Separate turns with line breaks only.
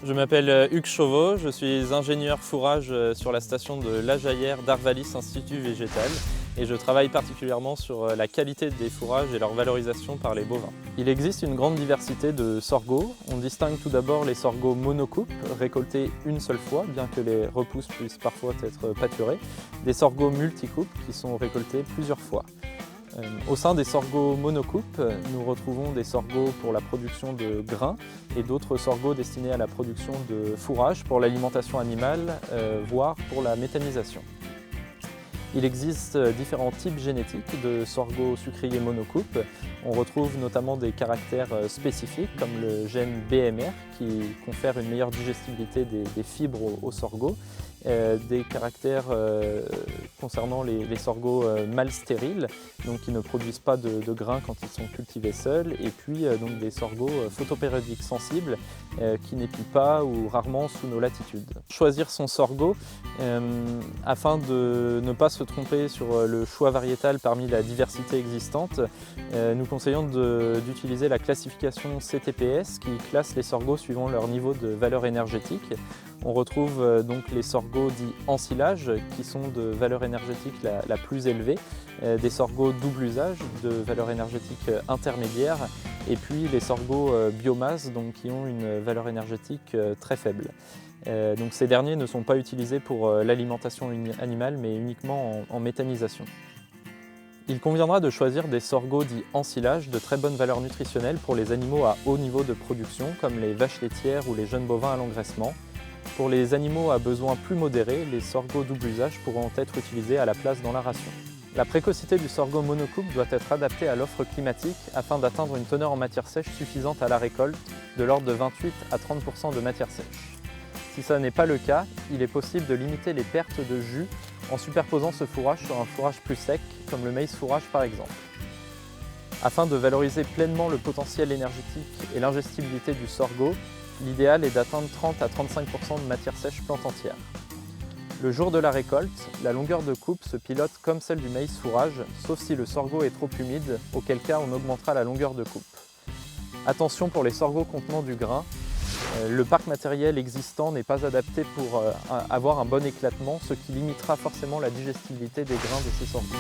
Je m'appelle Hugues Chauveau, je suis ingénieur fourrage sur la station de La Jaillère d'Arvalis Institut Végétal et je travaille particulièrement sur la qualité des fourrages et leur valorisation par les bovins. Il existe une grande diversité de sorgho. On distingue tout d'abord les sorgho monocoupes, récoltés une seule fois, bien que les repousses puissent parfois être pâturées, des sorgho multicoupes qui sont récoltés plusieurs fois. Au sein des sorgho monocoupes, nous retrouvons des sorgho pour la production de grains et d'autres sorgho destinés à la production de fourrage pour l'alimentation animale, voire pour la méthanisation. Il existe différents types génétiques de sorgho sucrier monocoupe. On retrouve notamment des caractères spécifiques comme le gène BMR qui confère une meilleure digestibilité des fibres au sorgho, des caractères concernant les sorgho mal stériles, donc qui ne produisent pas de grains quand ils sont cultivés seuls, et puis donc des sorgho photopériodiques sensibles qui n'épient pas ou rarement sous nos latitudes. Choisir son sorgho afin de ne pas se tromper sur le choix variétal parmi la diversité existante, nous conseillons d'utiliser la classification CTPS qui classe les sorgho suivant leur niveau de valeur énergétique. On retrouve donc les sorgho dits ensilage qui sont de valeur énergétique la plus élevée, des sorgho double usage de valeur énergétique intermédiaire et puis les sorgho biomasse donc, qui ont une valeur énergétique très faible. Donc ces derniers ne sont pas utilisés pour l'alimentation animale mais uniquement en méthanisation. Il conviendra de choisir des sorgho dits ensilage de très bonne valeur nutritionnelle pour les animaux à haut niveau de production comme les vaches laitières ou les jeunes bovins à l'engraissement. Pour les animaux à besoins plus modérés, les sorgho double usage pourront être utilisés à la place dans la ration. La précocité du sorgho monocoupe doit être adaptée à l'offre climatique afin d'atteindre une teneur en matière sèche suffisante à la récolte de l'ordre de 28 à 30% de matière sèche. Si ça n'est pas le cas, il est possible de limiter les pertes de jus en superposant ce fourrage sur un fourrage plus sec, comme le maïs fourrage par exemple. Afin de valoriser pleinement le potentiel énergétique et l'ingestibilité du sorgho, l'idéal est d'atteindre 30 à 35% de matière sèche plante entière. Le jour de la récolte, la longueur de coupe se pilote comme celle du maïs fourrage, sauf si le sorgho est trop humide, auquel cas on augmentera la longueur de coupe. Attention pour les sorgho contenant du grain, le parc matériel existant n'est pas adapté pour avoir un bon éclatement, ce qui limitera forcément la digestibilité des grains de ces sorgho.